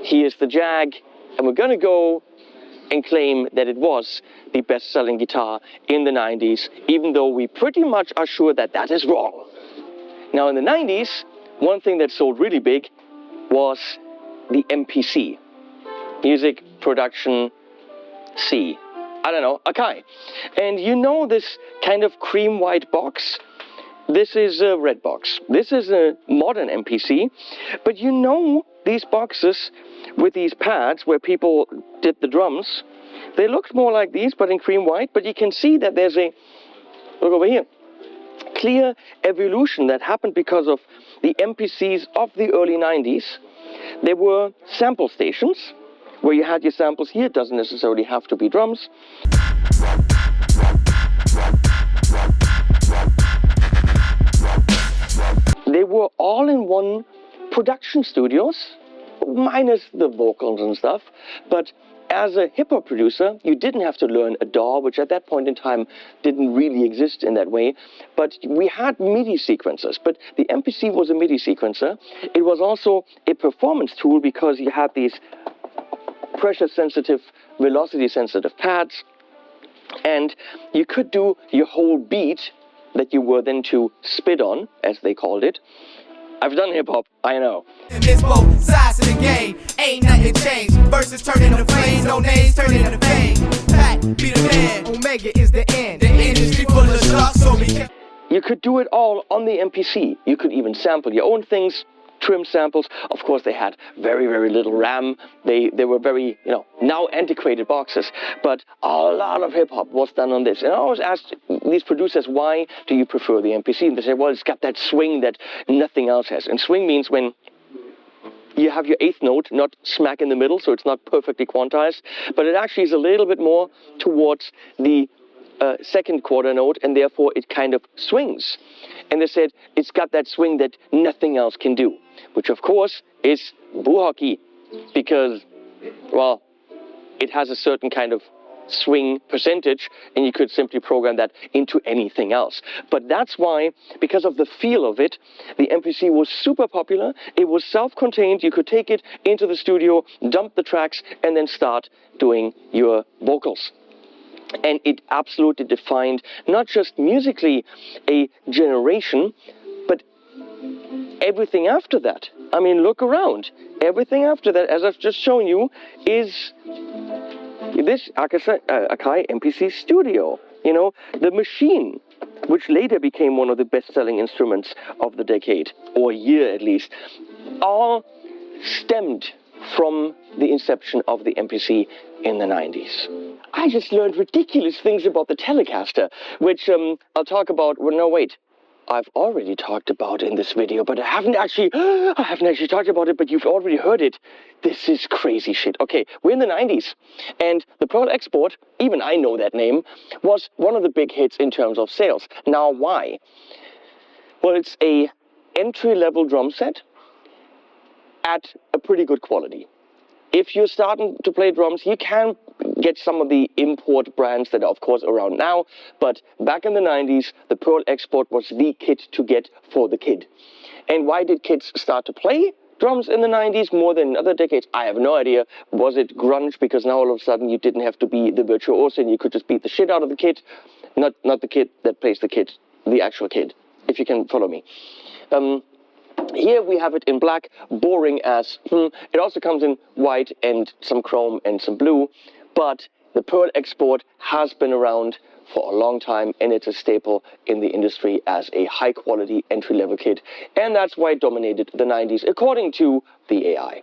here's the Jag, and we're going to go and claim that it was the best-selling guitar in the 90s, even though we pretty much are sure that that is wrong. Now, in the 90s, one thing that sold really big was the MPC, Music Production C. I don't know, Akai. And you know this kind of cream white box? This is a red box. This is a modern MPC, but you know these boxes with these pads where people did the drums, they looked more like these, but in cream white, but you can see that there's a, look over here, clear evolution that happened because of the MPCs of the early 90s. There were sample stations where you had your samples here. It doesn't necessarily have to be drums. They were all in one production studios, minus the vocals and stuff, but as a hip-hop producer, you didn't have to learn a DAW, which at that point in time didn't really exist in that way, but we had MIDI sequencers. But the MPC was a MIDI sequencer. It was also a performance tool because you had these pressure-sensitive, velocity-sensitive pads, and you could do your whole beat that you were then to spit on, as they called it. I've done hip-hop, I know. And there's both sides to the game, ain't nothing changed. Verses turn into flames, no names turn into fame. Pat, be the man, Omega is the end. The industry full of sharks, so we can... You could do it all on the MPC. You could even sample your own things, trim samples. Of course, they had very, very little RAM. They were very, now antiquated boxes. But a lot of hip-hop was done on this. And I always asked these producers, why do you prefer the MPC? And they say, well, it's got that swing that nothing else has. And swing means when you have your eighth note, not smack in the middle, so it's not perfectly quantized, but it actually is a little bit more towards the second quarter note, and therefore it kind of swings. And they said it's got that swing that nothing else can do, which of course is buhaki, because, well, it has a certain kind of swing percentage, and you could simply program that into anything else. But that's why, because of the feel of it, the MPC was super popular. It was self-contained. You could take it into the studio, dump the tracks, and then start doing your vocals. And it absolutely defined not just musically a generation, but everything after that. I mean, look around. Everything after that, as I've just shown you, is this Akai MPC Studio. The machine, which later became one of the best-selling instruments of the decade, or year at least, all stemmed from the inception of the MPC in the 90s. I just learned ridiculous things about the Telecaster, which I'll talk about. Well, no, wait. I've already talked about in this video, but I haven't actually talked about it, but you've already heard it. This is crazy shit. Okay, we're in the 90s, and the Pearl Export, even I know that name, was one of the big hits in terms of sales. Now, why? Well, it's a entry-level drum set at a pretty good quality. If you're starting to play drums, you can get some of the import brands that are, of course, around now. But back in the 90s, the Pearl Export was the kit to get for the kid. And why did kids start to play drums in the 90s more than in other decades? I have no idea. Was it grunge? Because now all of a sudden you didn't have to be the virtuoso and you could just beat the shit out of the kid. Not the kid that plays the kid, the actual kid, if you can follow me. Here we have it in black, boring as. It also comes in white and some chrome and some blue, but the Pearl Export has been around for a long time, and it's a staple in the industry as a high-quality entry-level kit, and that's why it dominated the 90s, according to the AI.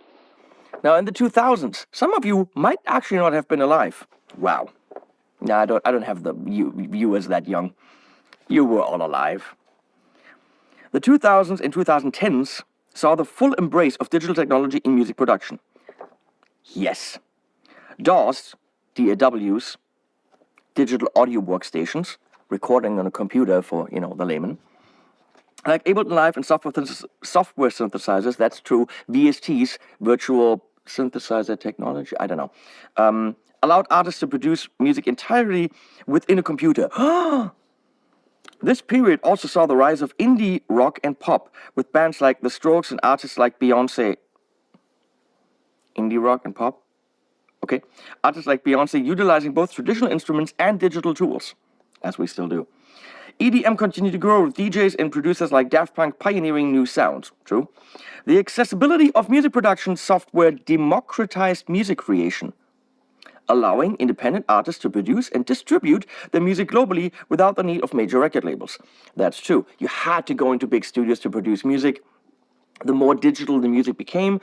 Now, in the 2000s, some of you might actually not have been alive. Wow. No, I don't have the viewers that young. You were all alive. The 2000s and 2010s saw the full embrace of digital technology in music production. Yes. DAWs, DAWs, digital audio workstations, recording on a computer for, the layman, like Ableton Live and software synthesizers, that's true, VSTs, virtual synthesizer technology, I don't know, allowed artists to produce music entirely within a computer. This period also saw the rise of indie rock and pop, with bands like The Strokes and artists like Beyoncé. Indie rock and pop? Okay. Artists like Beyoncé utilizing both traditional instruments and digital tools, as we still do. EDM continued to grow, with DJs and producers like Daft Punk pioneering new sounds. True. The accessibility of music production software democratized music creation, allowing independent artists to produce and distribute their music globally without the need of major record labels. That's true. You had to go into big studios to produce music. The more digital the music became,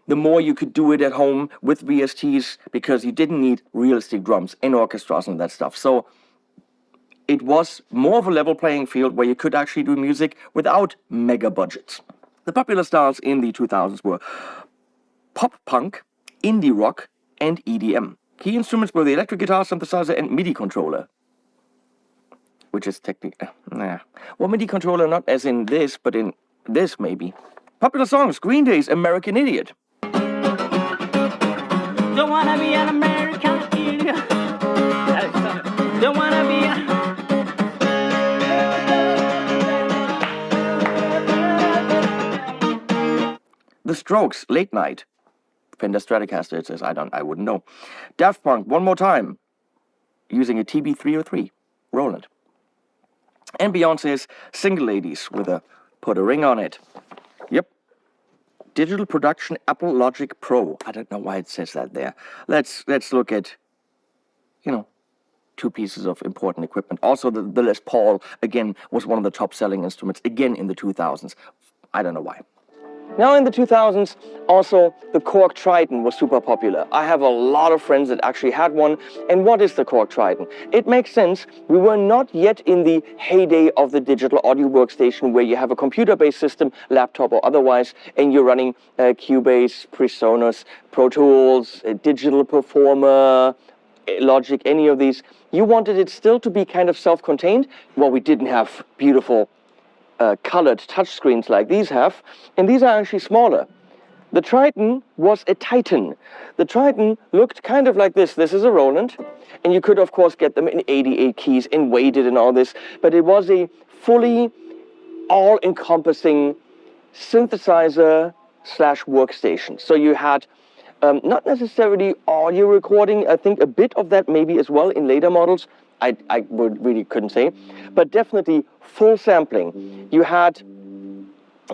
the more you could do it at home with VSTs, because you didn't need realistic drums and orchestras and that stuff. So it was more of a level playing field where you could actually do music without mega budgets. The popular styles in the 2000s were pop punk, indie rock, and EDM. Key instruments were the electric guitar, synthesizer, and MIDI controller. Which is technically... Well, MIDI controller not as in this, but in this, maybe. Popular songs, Green Day's American Idiot. Don't wanna be an American Strokes, Late Night. Fender Stratocaster, it says. I wouldn't know. Daft Punk, One More Time, using a TB-303 Roland. And Beyonce's Single Ladies with a Put a Ring on It. Yep. Digital Production Apple Logic Pro. I don't know why it says that there. Let's look at, two pieces of important equipment. Also, the Les Paul, again, was one of the top-selling instruments, again, in the 2000s. I don't know why. Now in the 2000s, also the Korg Triton was super popular. I have a lot of friends that actually had one. And what is the Korg Triton? It makes sense. We were not yet in the heyday of the digital audio workstation where you have a computer-based system, laptop or otherwise, and you're running Cubase, PreSonus, Pro Tools, Digital Performer, Logic, any of these. You wanted it still to be kind of self-contained. Well, we didn't have beautiful colored touchscreens like these have, and these are actually smaller. The Triton was a Titan. The Triton looked kind of like this. This is a Roland, and you could of course get them in 88 keys and weighted and all this, but it was a fully all-encompassing synthesizer slash workstation. So you had not necessarily audio recording, I think a bit of that maybe as well in later models, I really couldn't say, but definitely full sampling. You had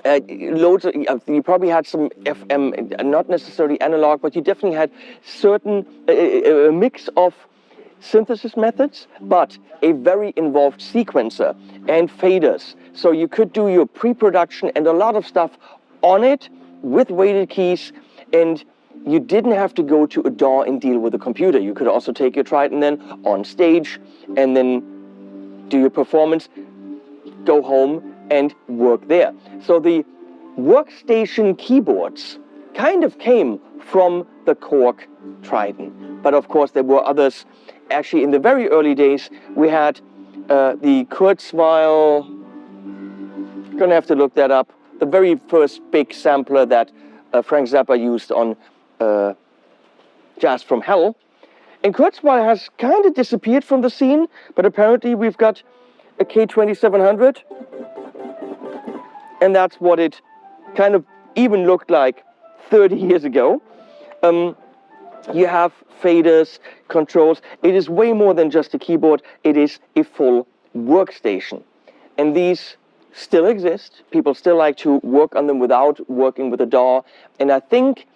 loads of, you probably had some FM, not necessarily analog, but you definitely had certain, a mix of synthesis methods, but a very involved sequencer and faders. So you could do your pre-production and a lot of stuff on it with weighted keys, and you didn't have to go to a DAW and deal with a computer. You could also take your Triton then on stage and then do your performance, go home and work there. So the workstation keyboards kind of came from the Korg Triton. But of course there were others. Actually in the very early days we had the Kurzweil, gonna have to look that up, the very first big sampler that Frank Zappa used on Jazz from Hell. And Kurzweil has kind of disappeared from the scene, but apparently we've got a K2700, and that's what it kind of even looked like 30 years ago. You have faders, controls. It is way more than just a keyboard. It is a full workstation. And these still exist. People still like to work on them without working with a DAW. And I think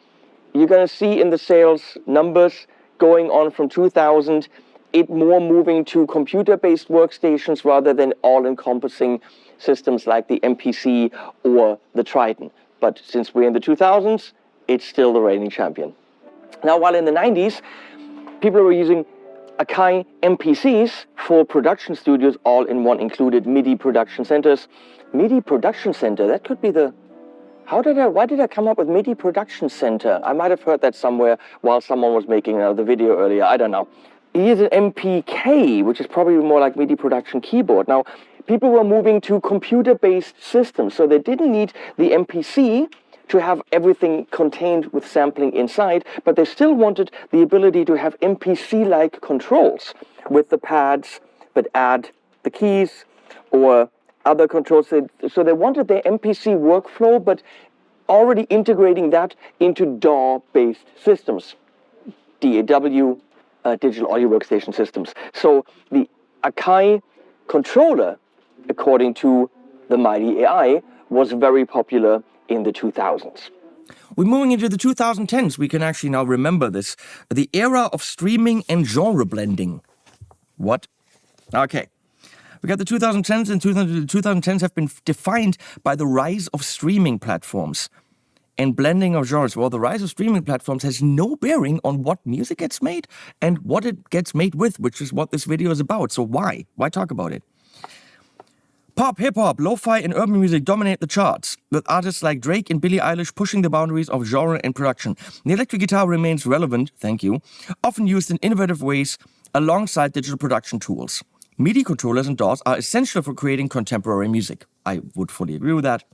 you're going to see in the sales numbers going on from 2000, it more moving to computer-based workstations rather than all-encompassing systems like the MPC or the Triton. But since we're in the 2000s, it's still the reigning champion. Now, while in the 90s, people were using Akai MPCs for production studios, all in one, included MIDI production centers. MIDI production center, that could be the... why did I come up with MIDI production center? I might have heard that somewhere while someone was making the video earlier, I don't know. Here's an MPK, which is probably more like MIDI production keyboard. Now, people were moving to computer-based systems, so they didn't need the MPC to have everything contained with sampling inside, but they still wanted the ability to have MPC-like controls with the pads, but add the keys or other controls. So they wanted their MPC workflow, but already integrating that into DAW-based systems, DAW, digital audio workstation systems. So the Akai controller, according to the Mighty AI, was very popular in the 2000s. We're moving into the 2010s. We can actually now remember this. The era of streaming and genre blending. What? Okay. We got the 2010s, and the 2010s have been defined by the rise of streaming platforms and blending of genres. Well, the rise of streaming platforms has no bearing on what music gets made and what it gets made with, which is what this video is about. So why? Why talk about it? Pop, hip-hop, lo-fi, and urban music dominate the charts, with artists like Drake and Billie Eilish pushing the boundaries of genre and production. The electric guitar remains relevant, thank you, often used in innovative ways alongside digital production tools. MIDI controllers and DAWs are essential for creating contemporary music. I would fully agree with that.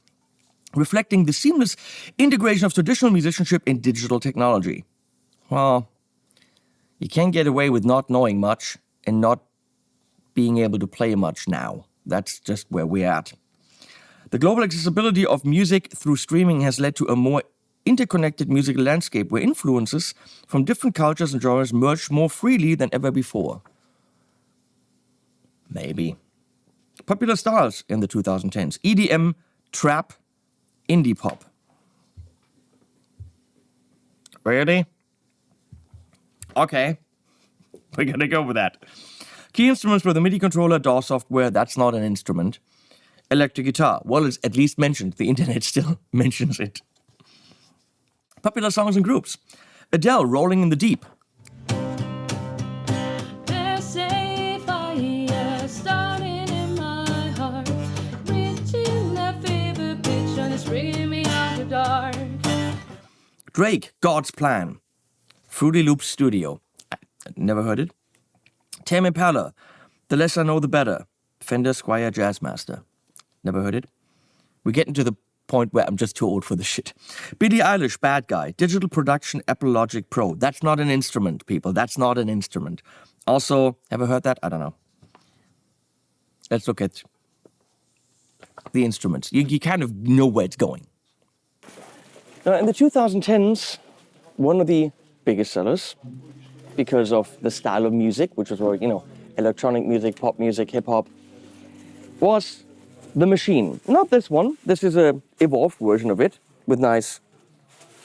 Reflecting the seamless integration of traditional musicianship and digital technology. Well, you can't get away with not knowing much and not being able to play much now. That's just where we're at. The global accessibility of music through streaming has led to a more interconnected musical landscape where influences from different cultures and genres merged more freely than ever before. Maybe. Popular styles in the 2010s: EDM, trap, indie pop. Really? Okay, we're gonna go with that. Key instruments were the MIDI controller, DAW software, that's not an instrument. Electric guitar, well, it's at least mentioned. The internet still mentions it. Popular songs and groups: Adele, Rolling in the Deep. There's a fire starting in my heart, reaching that fever pitch and it's bringing me out of the dark. Drake, God's Plan. Fruity Loops Studio. I never heard it. Tame Impala, The Less I Know the Better. Fender Squier Jazzmaster. Never heard it. We're getting to the point where I'm just too old for this shit. Billie Eilish, Bad Guy. Digital Production Apple Logic Pro. That's not an instrument, people. That's not an instrument. Also, ever heard that? I don't know. Let's look at the instruments. You kind of know where it's going. In the 2010s, one of the biggest sellers, because of the style of music, which was, electronic music, pop music, hip-hop, was the Machine. Not this one. This is an evolved version of it with nice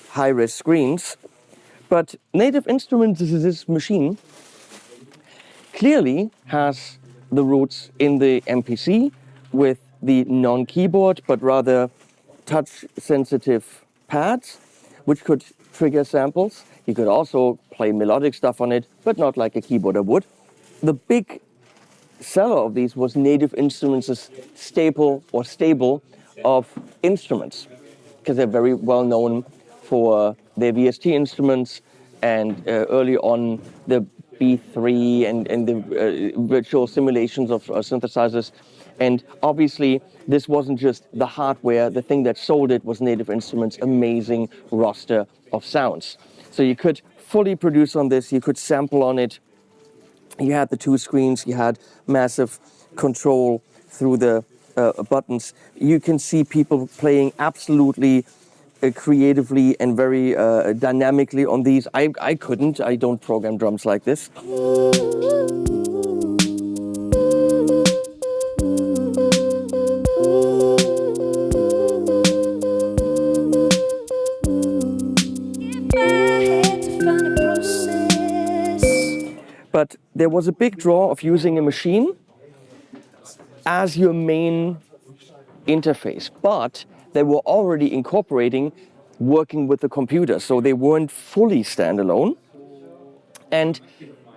high-res screens. But Native Instruments, this Machine, clearly has the roots in the MPC with the non-keyboard, but rather touch-sensitive pads, which could trigger samples. You could also play melodic stuff on it, but not like a keyboarder would. The big seller of these was Native Instruments' stable of instruments, because they're very well known for their VST instruments and early on the B3 and the virtual simulations of synthesizers. And obviously, this wasn't just the hardware. The thing that sold it was Native Instruments' amazing roster of sounds. So you could fully produce on this. You could sample on it. You had the two screens. You had massive control through the buttons. You can see people playing absolutely creatively and very dynamically on these. I couldn't. I don't program drums like this. But there was a big draw of using a machine as your main interface. But they were already incorporating working with the computer, so they weren't fully standalone. And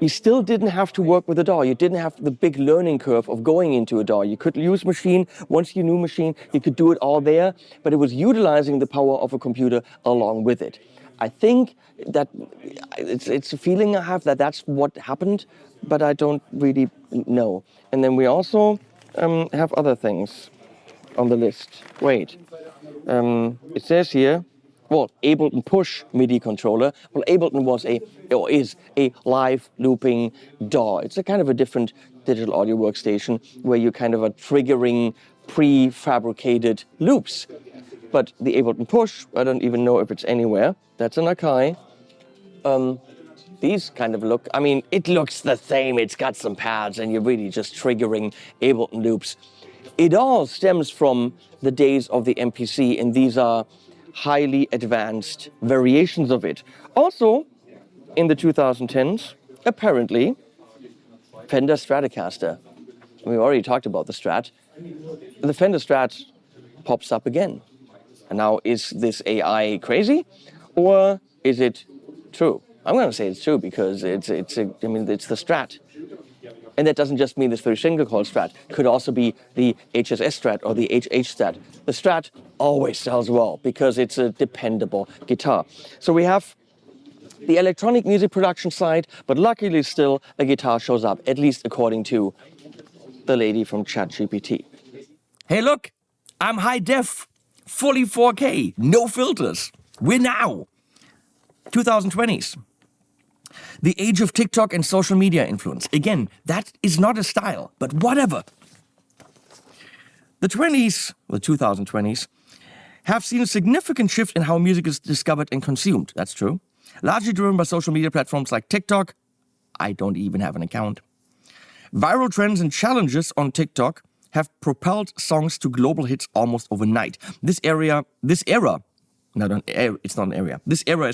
you still didn't have to work with a DAW. You didn't have the big learning curve of going into a DAW. You could use Machine. Once you knew Machine, you could do it all there, but it was utilizing the power of a computer along with it. I think that it's a feeling I have that that's what happened, but I don't really know. And then we also have other things on the list. Wait, it says here, well, Ableton Push MIDI controller. Well, Ableton is a live looping DAW. It's a kind of a different digital audio workstation where you kind of are triggering prefabricated loops. But the Ableton Push, I don't even know if it's anywhere. That's an Akai. These kind of look, I mean, it looks the same. It's got some pads and you're really just triggering Ableton loops. It all stems from the days of the MPC, and these are highly advanced variations of it. Also, in the 2010s, apparently, Fender Stratocaster. We already talked about the Strat. The Fender Strat pops up again. And now, is this AI crazy, or is it true? I'm going to say it's true because it's the Strat. And that doesn't just mean this very single coil Strat. It could also be the HSS Strat or the HH Strat. The Strat always sells well because it's a dependable guitar. So we have the electronic music production side, but luckily still a guitar shows up, at least according to the lady from ChatGPT. Hey, look, I'm high def, fully 4K, no filters. We're now 2020s. The age of TikTok and social media influence. Again, that is not a style, but whatever. The 20s, the 2020s, have seen a significant shift in how music is discovered and consumed. That's true. Largely driven by social media platforms like TikTok. I don't even have an account. Viral trends and challenges on TikTok have propelled songs to global hits almost overnight. This era is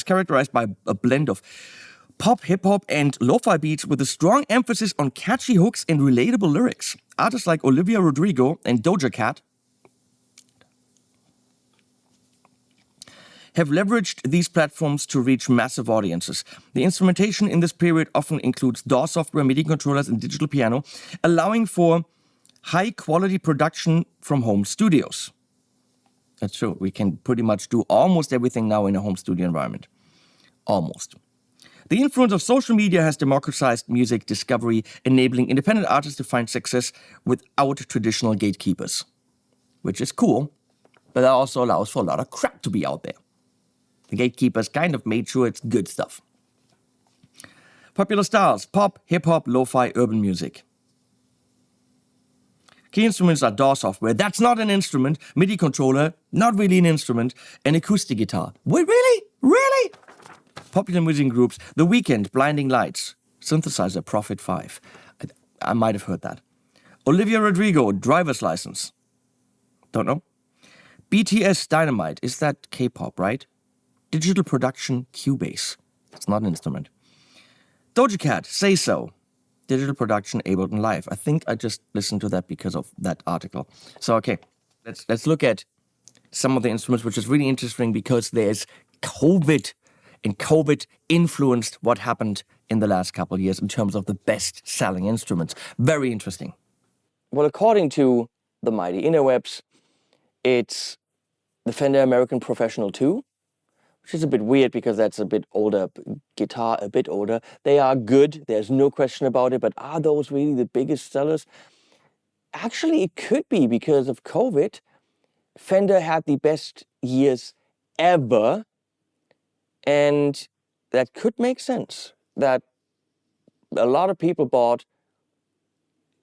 characterized by a blend of pop, hip-hop, and lo-fi beats with a strong emphasis on catchy hooks and relatable lyrics. Artists like Olivia Rodrigo and Doja Cat have leveraged these platforms to reach massive audiences. The instrumentation in this period often includes DAW software, MIDI controllers, and digital piano, allowing for high-quality production from home studios. That's true. We can pretty much do almost everything now in a home studio environment. Almost. The influence of social media has democratized music discovery, enabling independent artists to find success without traditional gatekeepers. Which is cool, but that also allows for a lot of crap to be out there. The gatekeepers kind of made sure it's good stuff. Popular styles: pop, hip-hop, lo-fi, urban music. Key instruments are DAW software. That's not an instrument. MIDI controller, not really an instrument. An acoustic guitar. Wait, really? Really? Popular music groups: The Weeknd, Blinding Lights. Synthesizer, Prophet 5. I might have heard that. Olivia Rodrigo, Driver's License. Don't know. BTS, Dynamite. Is that K-pop, right? Digital production, Cubase. It's not an instrument. Doja Cat, Say So. Digital production, Ableton Live. I think I just listened to that because of that article. So, okay, let's look at some of the instruments, which is really interesting because there's COVID, and COVID influenced what happened in the last couple of years in terms of the best-selling instruments. Very interesting. Well, according to the mighty interwebs, it's the Fender American Professional 2, which is a bit weird because that's a bit older guitar, a bit older. They are good, there's no question about it, but are those really the biggest sellers? Actually, it could be because of COVID. Fender had the best years ever, and that could make sense, that a lot of people bought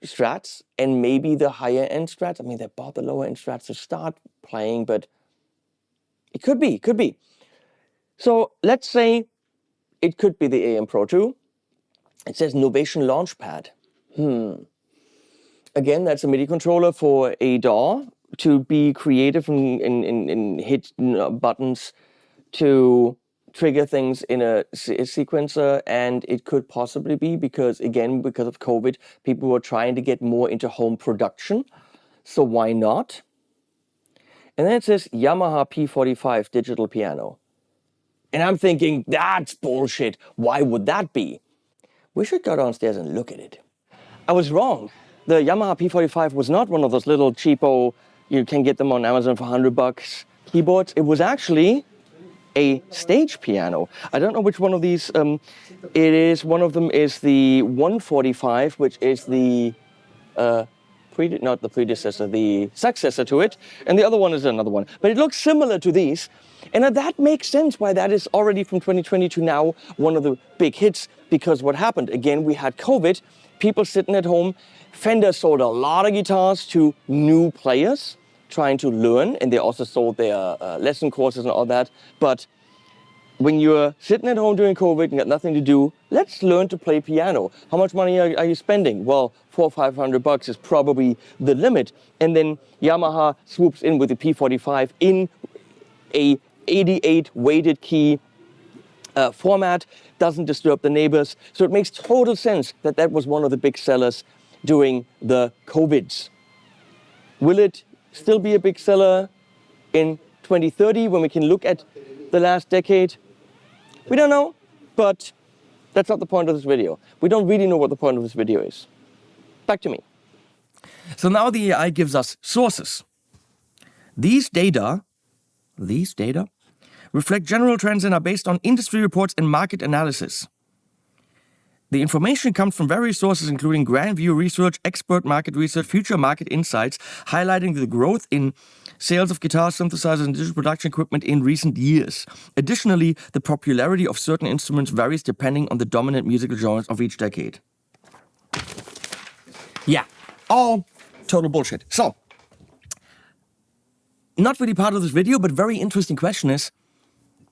Strats and maybe the higher end Strats. I mean, they bought the lower end Strats to start playing, but it could be. So let's say it could be the AM Pro 2. It says Novation Launchpad. Again, that's a MIDI controller for a DAW to be creative and hit buttons to trigger things in a sequencer. And it could possibly be because of COVID, people were trying to get more into home production. So why not? And then it says Yamaha P45 digital piano. And I'm thinking, that's bullshit. Why would that be? We should go downstairs and look at it. I was wrong. The Yamaha P45 was not one of those little cheapo, you can get them on Amazon for $100 keyboards. It was actually a stage piano. I don't know which one of these it is. One of them is the 145, which is the not the predecessor, the successor to it, and the other one is another one. But it looks similar to these, and that makes sense why that is already from 2020 to now one of the big hits, because what happened? Again, we had COVID, people sitting at home. Fender sold a lot of guitars to new players trying to learn, and they also sold their lesson courses and all that. But when you're sitting at home during COVID and got nothing to do, let's learn to play piano. How much money are you spending? Well, $400 or $500 is probably the limit. And then Yamaha swoops in with the P45 in a 88 weighted key format, doesn't disturb the neighbors. So it makes total sense that was one of the big sellers during the COVIDs. Will it still be a big seller in 2030 when we can look at the last decade? We don't know, but that's not the point of this video. We don't really know what the point of this video is. Back to me. So now the AI gives us sources. These data reflect general trends and are based on industry reports and market analysis. The information comes from various sources, including Grand View Research, Expert Market Research, Future Market Insights, highlighting the growth in sales of guitars, synthesizers, and digital production equipment in recent years. Additionally, the popularity of certain instruments varies depending on the dominant musical genres of each decade. Yeah, all total bullshit. So, not really part of this video, but very interesting question is,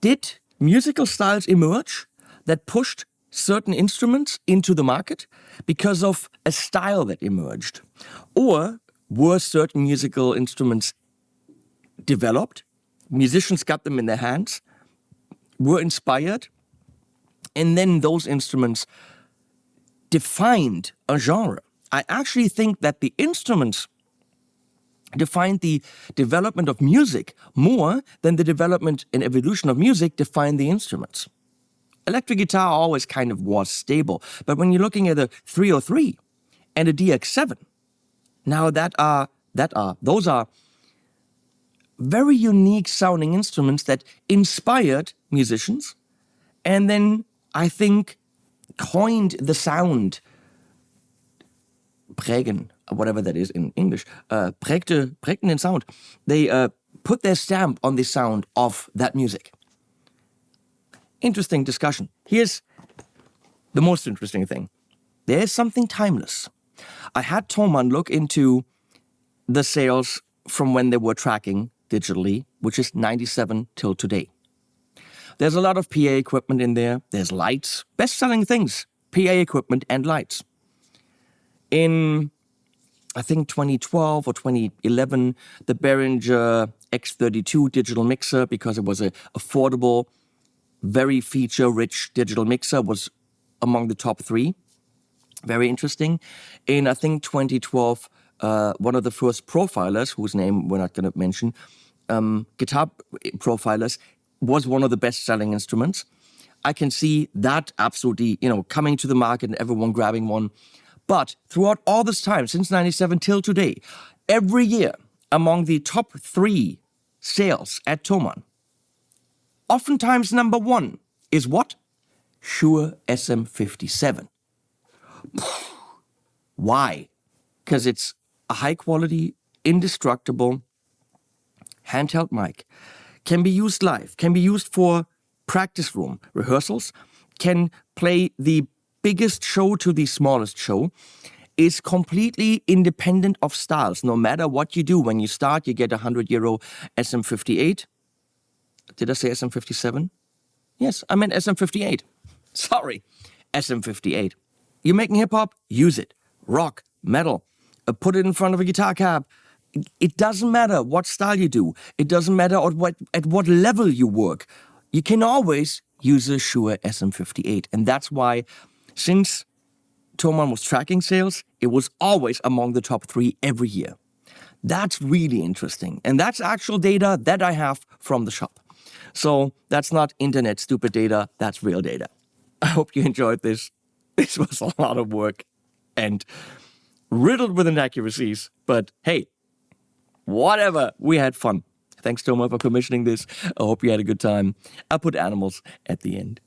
did musical styles emerge that pushed certain instruments into the market because of a style that emerged? Or were certain musical instruments developed, musicians got them in their hands, were inspired, and then those instruments defined a genre? I actually think that the instruments defined the development of music more than the development and evolution of music defined the instruments. Electric guitar always kind of was stable, but when you're looking at a 303 and a DX7, now those are very unique sounding instruments that inspired musicians and then I think coined the sound, prägen, whatever that is in English, prägten den Sound. They put their stamp on the sound of that music. Interesting discussion. Here's the most interesting thing. There is something timeless. I had Thomann look into the sales from when they were tracking digitally, which is 97 till today. There's a lot of PA equipment in there. There's lights. Best-selling things, PA equipment and lights. In, I think, 2012 or 2011, the Behringer X32 digital mixer, because it was an affordable, very feature-rich digital mixer, was among the top 3. Very interesting. In, I think, 2012, one of the first profilers, whose name we're not going to mention, guitar profilers, was one of the best-selling instruments. I can see that absolutely, coming to the market and everyone grabbing one. But throughout all this time, since 97 till today, every year among the top 3 sales at Thomann, oftentimes number 1 is what? Shure SM57. Why? Because it's a high-quality, indestructible handheld mic. Can be used live, can be used for practice room rehearsals, can play the biggest show to the smallest show, is completely independent of styles. No matter what you do, when you start, you get a €100 SM58. Did I say SM57? Yes, I meant SM58. Sorry, SM58. You're making hip-hop? Use it. Rock, metal, put it in front of a guitar cab. It doesn't matter what style you do. It doesn't matter at what level you work. You can always use a Shure SM58. And that's why, since Thomann was tracking sales, it was always among the top 3 every year. That's really interesting. And that's actual data that I have from the shop. So that's not internet stupid data, that's real data. I hope you enjoyed this. This was a lot of work and riddled with inaccuracies. But hey, whatever, we had fun. Thanks, Thomann, for commissioning this. I hope you had a good time. I'll put animals at the end.